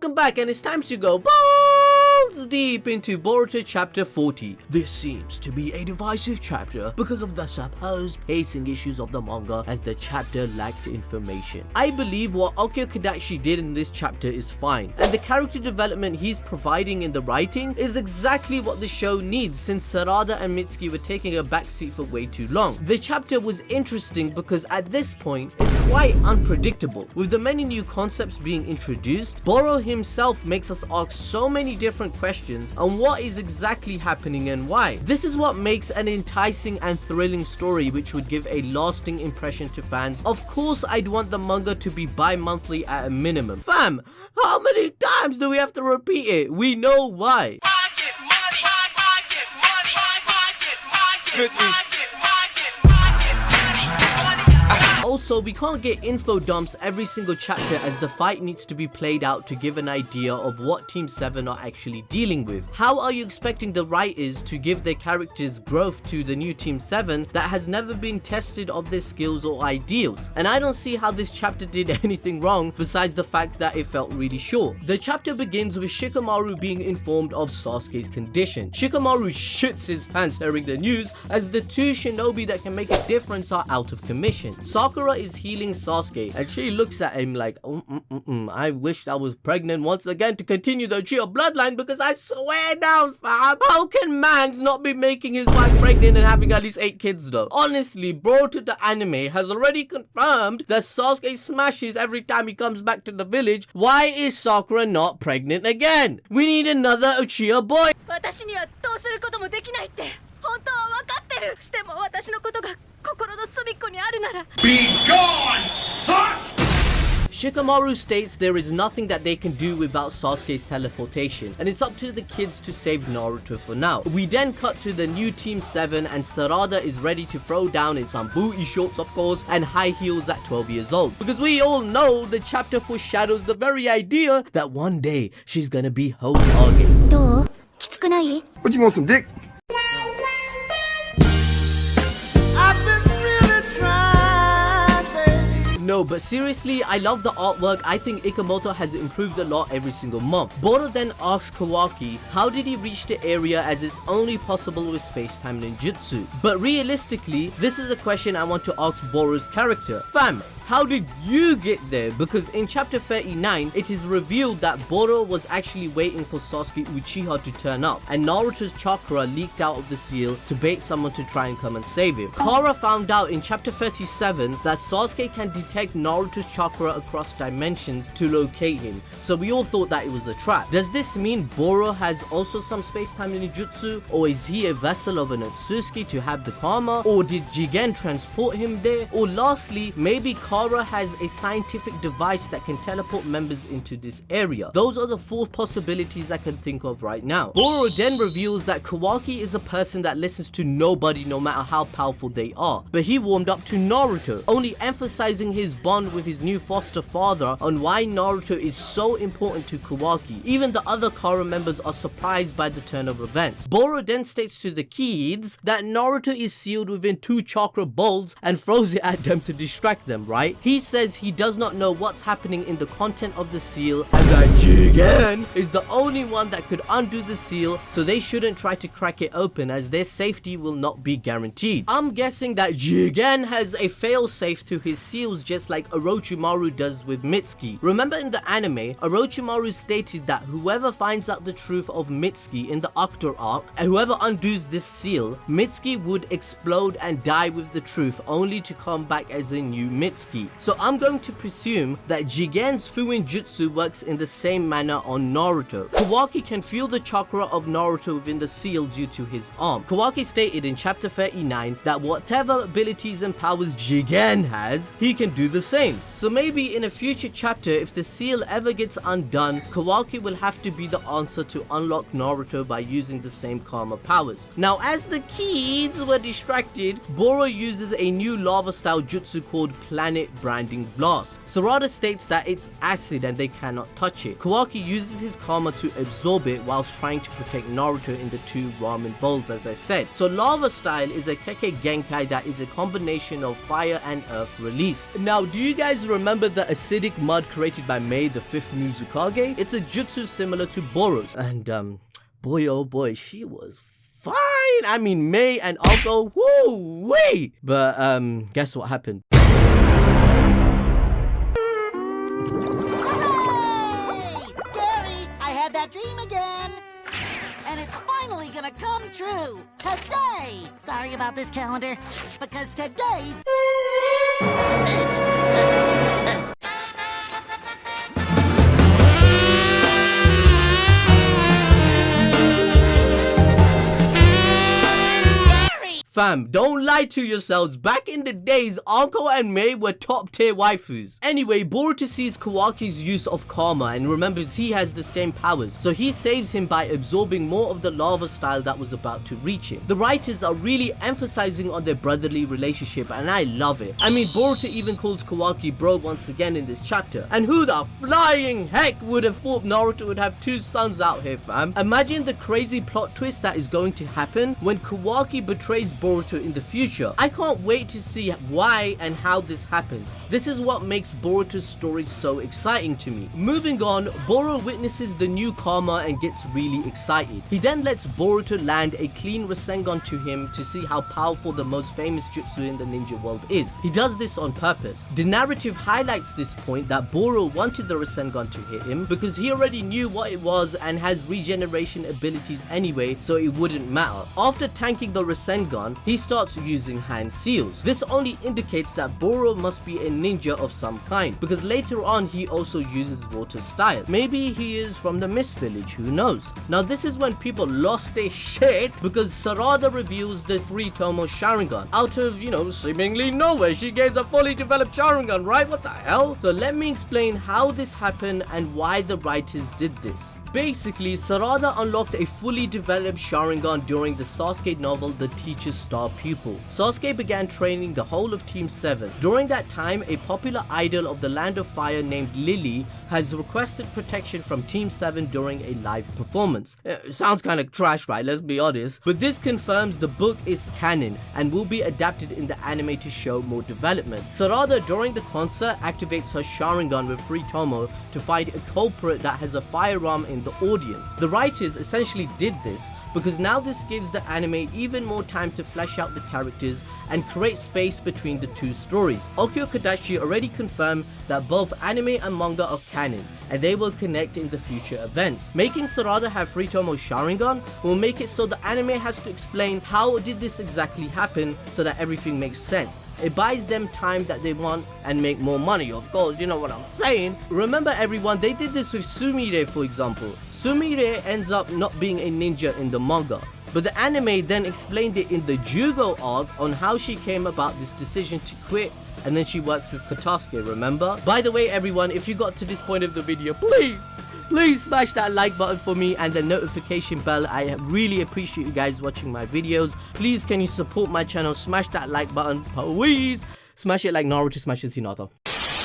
welcome back, and it's time to go balls deep into Boruto Chapter 40. This seems to be a divisive chapter because of the supposed pacing issues of the manga, as the chapter lacked information. I believe what Okyo Kadachi did in this chapter is fine, and the character development he's providing in the writing is exactly what the show needs, since Sarada and Mitsuki were taking a backseat for way too long. The chapter was interesting because at this point it's quite unpredictable. With the many new concepts being introduced, Boro himself makes us ask so many different questions on what is exactly happening and why. This is what makes an enticing and thrilling story which would give a lasting impression to fans. Of course, I'd want the manga to be bi-monthly at a minimum. Fam, how many times do we have to repeat it? We know why. Also, we can't get info dumps every single chapter, as the fight needs to be played out to give an idea of what Team 7 are actually dealing with. How are you expecting the writers to give their characters growth to the new Team 7 that has never been tested of their skills or ideals? And I don't see how this chapter did anything wrong besides the fact that it felt really short. The chapter begins with Shikamaru being informed of Sasuke's condition. Shikamaru shits his pants hearing the news, as the two shinobi that can make a difference are out of commission. Sakura is healing Sasuke, and she looks at him like, I wish I was pregnant once again to continue the Uchiha bloodline, because I swear down, fam, how can mans not be making his wife pregnant and having at least 8 kids though? Honestly, Boruto the anime has already confirmed that Sasuke smashes every time he comes back to the village. Why is Sakura not pregnant again? We need another Uchiha boy. Be gone, thought! Shikamaru states there is nothing that they can do without Sasuke's teleportation, and it's up to the kids to save Naruto for now. We then cut to the new Team 7, and Sarada is ready to throw down in some booty shorts, of course, and high heels at 12 years old. Because we all know the chapter foreshadows the very idea that one day she's gonna be Hokage. What, do you want some dick? No, but seriously, I love the artwork. I think Ikamoto has improved a lot every single month. Boro then asks Kawaki, how did he reach the area, as it's only possible with space-time ninjutsu? But realistically, this is a question I want to ask Boro's character. Fam, how did you get there? Because in chapter 39, it is revealed that Boro was actually waiting for Sasuke Uchiha to turn up, and Naruto's chakra leaked out of the seal to bait someone to try and come and save him. Kara found out in chapter 37 that Sasuke can detect Naruto's chakra across dimensions to locate him, so we all thought that it was a trap. Does this mean Boro has also some space-time ninjutsu, or is he a vessel of an Otsutsuki to have the karma, or did Jigen transport him there? Or lastly, maybe Kara has a scientific device that can teleport members into this area. Those are the 4 possibilities I can think of right now. Boro then reveals that Kawaki is a person that listens to nobody no matter how powerful they are, but he warmed up to Naruto, only emphasizing his bond with his new foster father on why Naruto is so important to Kawaki. Even the other Kara members are surprised by the turn of events. Boro then states to the kids that Naruto is sealed within 2 chakra bowls and throws it at them to distract them, right? He says he does not know what's happening in the content of the seal, and that Jigen is the only one that could undo the seal, so they shouldn't try to crack it open, as their safety will not be guaranteed. I'm guessing that Jigen has a failsafe to his seals, just like Orochimaru does with Mitsuki. Remember in the anime, Orochimaru stated that whoever finds out the truth of Mitsuki in the Octo arc, and whoever undoes this seal, Mitsuki would explode and die with the truth, only to come back as a new Mitsuki. So I'm going to presume that Jigen's Fuin Jutsu works in the same manner on Naruto. Kawaki can feel the chakra of Naruto within the seal due to his arm. Kawaki stated in chapter 39 that whatever abilities and powers Jigen has, he can do the same. So maybe in a future chapter, if the seal ever gets undone, Kawaki will have to be the answer to unlock Naruto by using the same karma powers. Now, as the kids were distracted, Boro uses a new lava style jutsu called Planet Branding Blast. Sarada states that it's acid and they cannot touch it. Kawaki uses his karma to absorb it whilst trying to protect Naruto in the 2 ramen bowls, as I said. So lava style is a Keke Genkai that is a combination of fire and earth release. Now Now, do you guys remember the acidic mud created by Mei, the 5th Mizukage? It's a jutsu similar to Boro's, and boy oh boy, she was fine. I mean, Mei and Alko, woo wee. But guess what happened? Dream again, and it's finally gonna come true today. Sorry about this calendar, because today's Fam, don't lie to yourselves. Back in the days, Anko and Mei were top tier waifus. Anyway, Boruto sees Kawaki's use of karma and remembers he has the same powers, so he saves him by absorbing more of the lava style that was about to reach him. The writers are really emphasizing on their brotherly relationship, and I love it. I mean, Boruto even calls Kawaki bro once again in this chapter. And who the flying heck would have thought Naruto would have 2 sons out here, fam? Imagine the crazy plot twist that is going to happen when Kawaki betrays Boruto in the future. I can't wait to see why and how this happens. This is what makes Boruto's story so exciting to me. Moving on, Boro witnesses the new karma and gets really excited. He then lets Boruto land a clean Rasengan to him to see how powerful the most famous jutsu in the ninja world is. He does this on purpose. The narrative highlights this point that Boro wanted the Rasengan to hit him because he already knew what it was and has regeneration abilities anyway, so it wouldn't matter. After tanking the Rasengan, he starts using hand seals. This only indicates that Boro must be a ninja of some kind, because later on he also uses water style. Maybe he is from the Mist Village, who knows. Now this is when people lost their shit because Sarada reveals the free Tomoe Sharingan. Out of, seemingly nowhere, she gains a fully developed Sharingan, right? What the hell? So let me explain how this happened and why the writers did this. Basically, Sarada unlocked a fully developed Sharingan during the Sasuke novel The Teacher's Star Pupil. Sasuke began training the whole of Team 7. During that time, a popular idol of the Land of Fire named Lily has requested protection from Team 7 during a live performance. Sounds kinda trash, right? Let's be honest. But this confirms the book is canon and will be adapted in the anime to show more development. Sarada during the concert activates her Sharingan with free Tomoe to find a culprit that has a firearm in the audience. The writers essentially did this because now this gives the anime even more time to flesh out the characters and create space between the 2 stories. Okyo Kadachi already confirmed that both anime and manga are canon and they will connect in the future events. Making Sarada have free Tomoe Sharingan will make it so the anime has to explain how did this exactly happen so that everything makes sense. It buys them time that they want and make more money, of course, you know what I'm saying. Remember everyone, they did this with Sumire for example. Sumire ends up not being a ninja in the manga, but the anime then explained it in the Jugo arc on how she came about this decision to quit, and then she works with Katasuke, remember? By the way everyone, if you got to this point of the video, please smash that like button for me and the notification bell. I really appreciate you guys watching my videos. Please can you support my channel, smash that like button, please. Smash it like Naruto smashes Hinata.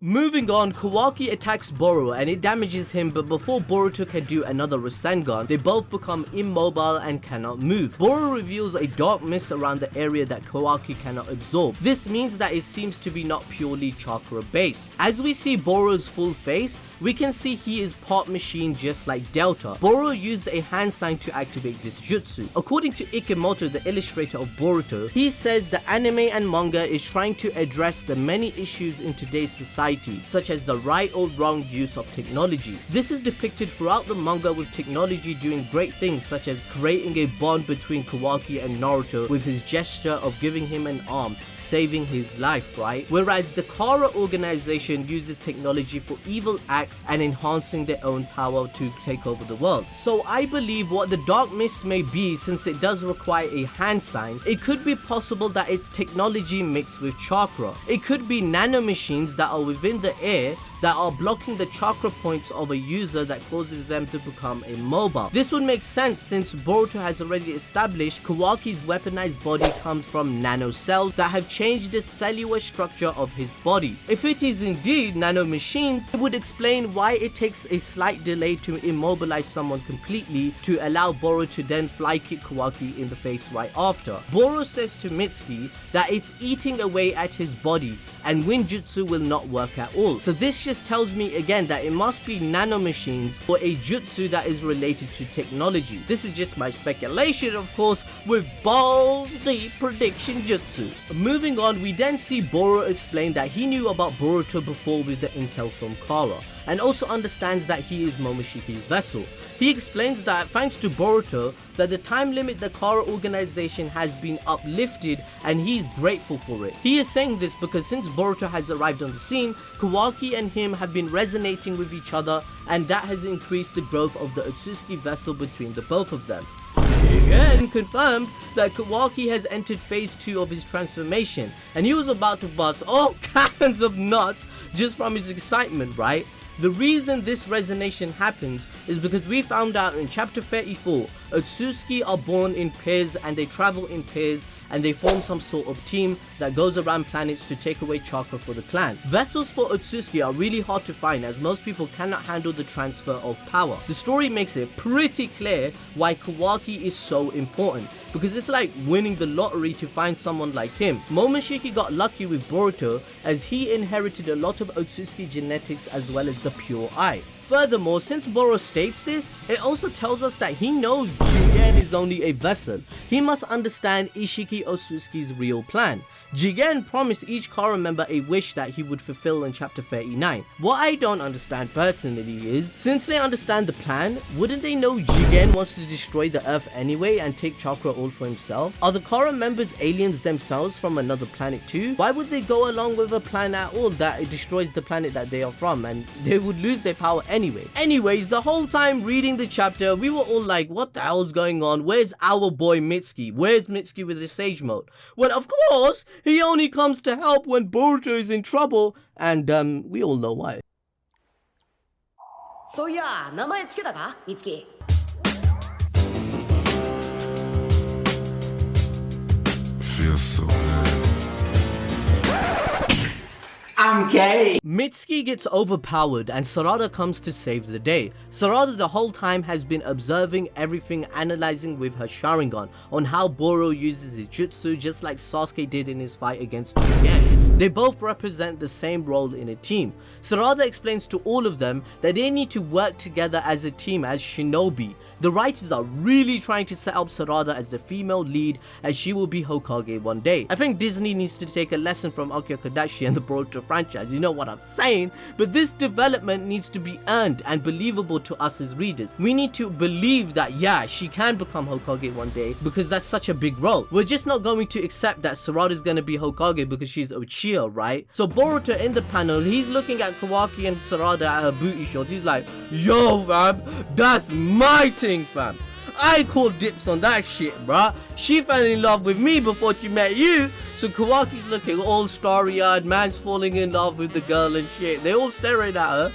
Moving on, Kawaki attacks Boro and it damages him, but before Boruto can do another Rasengan, they both become immobile and cannot move. Boro reveals a dark mist around the area that Kawaki cannot absorb. This means that it seems to be not purely chakra based. As we see Boro's full face, we can see he is part machine just like Delta. Boro used a hand sign to activate this jutsu. According to Ikemoto, the illustrator of Boruto, he says the anime and manga is trying to address the many issues in today's society, such as the right or wrong use of technology. This is depicted throughout the manga with technology doing great things such as creating a bond between Kawaki and Naruto with his gesture of giving him an arm, saving his life, right? Whereas the Kara organization uses technology for evil acts and enhancing their own power to take over the world. So I believe what the dark mist may be, since it does require a hand sign, it could be possible that it's technology mixed with chakra. It could be nanomachines that are within the air that are blocking the chakra points of a user that causes them to become immobile. This would make sense since Boruto has already established Kawaki's weaponized body comes from nanocells that have changed the cellular structure of his body. If it is indeed nanomachines, it would explain why it takes a slight delay to immobilize someone completely to allow Boro to then fly kick Kawaki in the face right after. Boro says to Mitsuki that it's eating away at his body and Winjutsu will not work at all. So this just tells me again that it must be nanomachines or a jutsu that is related to technology. This is just my speculation, of course, with balls deep prediction jutsu. Moving on, we then see Boro explain that he knew about Boruto before with the intel from Kara, and also understands that he is Momoshiki's vessel. He explains that thanks to Boruto, that the time limit the Kara organization has been uplifted and he's grateful for it. He is saying this because since Boruto has arrived on the scene, Kawaki and him have been resonating with each other, and that has increased the growth of the Otsutsuki vessel between the both of them. Jigen confirmed that Kawaki has entered phase 2 of his transformation, and he was about to bust all kinds of nuts just from his excitement, right? The reason this resonation happens is because we found out in chapter 34, Otsutsuki are born in pairs and they travel in pairs and they form some sort of team that goes around planets to take away chakra for the clan. Vessels for Otsutsuki are really hard to find as most people cannot handle the transfer of power. The story makes it pretty clear why Kawaki is so important, because it's like winning the lottery to find someone like him. Momoshiki got lucky with Boruto as he inherited a lot of Otsutsuki genetics as well as the pure eye. Furthermore, since Boro states this, it also tells us that he knows Jigen is only a vessel. He must understand Ishiki Otsutsuki's real plan. Jigen promised each Kara member a wish that he would fulfill in chapter 39. What I don't understand personally is, since they understand the plan, wouldn't they know Jigen wants to destroy the earth anyway and take chakra all for himself? Are the Kara members aliens themselves from another planet too? Why would they go along with a plan at all that it destroys the planet that they are from, and they would lose their power anyway? Anyways, the whole time reading the chapter, we were all like, what the hell's going on? Where's our boy Mitsuki? Where's Mitsuki with his sage mode? Well, of course, he only comes to help when Boruto is in trouble, and we all know why. So yeah, 名前つけたか、美月? Feels so good. I'm gay. Mitsuki gets overpowered and Sarada comes to save the day. Sarada the whole time has been observing everything, analyzing with her Sharingan on how Boro uses his jutsu just like Sasuke did in his fight against Jigen. They both represent the same role in a team. Sarada explains to all of them that they need to work together as a team as shinobi. The writers are really trying to set up Sarada as the female lead as she will be Hokage one day. I think Disney needs to take a lesson from Akio Kadashi and the Boruto franchise, you know what I'm saying? But this development needs to be earned and believable to us as readers. We need to believe that yeah, she can become Hokage one day because that's such a big role. We're just not going to accept that Sarada is going to be Hokage because she's Uchiha, right? So Boruto in the panel, he's looking at Kawaki and Sarada at her booty shorts. He's like, yo fam, that's my thing fam. I call dips on that shit, bruh. She fell in love with me before she met you. So Kawaki's looking all starry-eyed, man's falling in love with the girl and shit. They all staring at her.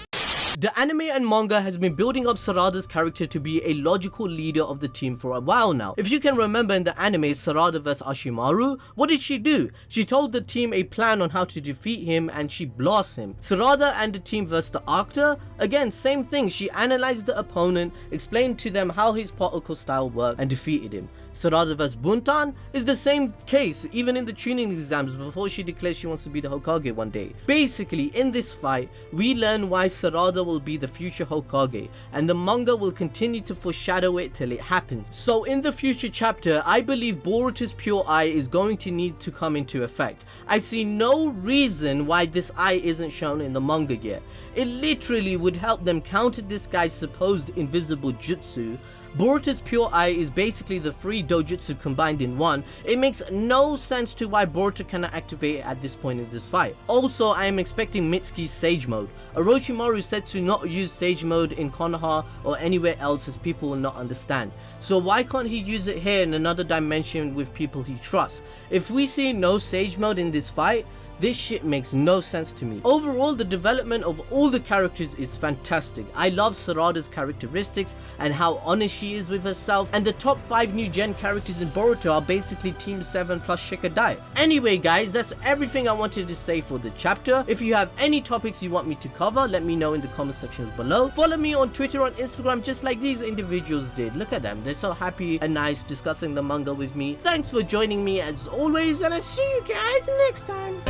The anime and manga has been building up Sarada's character to be a logical leader of the team for a while now. If you can remember in the anime Sarada vs Ashimaru, what did she do? She told the team a plan on how to defeat him and she blasts him. Sarada and the team vs the Actor, again same thing, she analyzed the opponent, explained to them how his particle style worked and defeated him. Sarada vs Buntan is the same case even in the training exams before she declares she wants to be the Hokage one day. Basically in this fight we learn why Sarada will be the future Hokage and the manga will continue to foreshadow it till it happens. So in the future chapter I believe Boruto's pure eye is going to need to come into effect. I see no reason why this eye isn't shown in the manga yet. It literally would help them counter this guy's supposed invisible jutsu. Boruto's pure eye is basically the 3 dojutsu combined in one. It makes no sense to why Boruto cannot activate it at this point in this fight. Also, I am expecting Mitsuki's Sage Mode. Orochimaru said to not use Sage Mode in Konoha or anywhere else as people will not understand. So why can't he use it here in another dimension with people he trusts? If we see no Sage Mode in this fight, This shit makes no sense to me. Overall, the development of all the characters is fantastic. I love Sarada's characteristics and how honest she is with herself, and the top 5 new gen characters in Boruto are basically Team 7 plus Shikadai. Anyway guys, that's everything I wanted to say for the chapter. If you have any topics you want me to cover, let me know in the comment section below. Follow me on Twitter, on Instagram, just like these individuals did. Look at them, they're so happy and nice discussing the manga with me. Thanks for joining me as always, and I'll see you guys next time.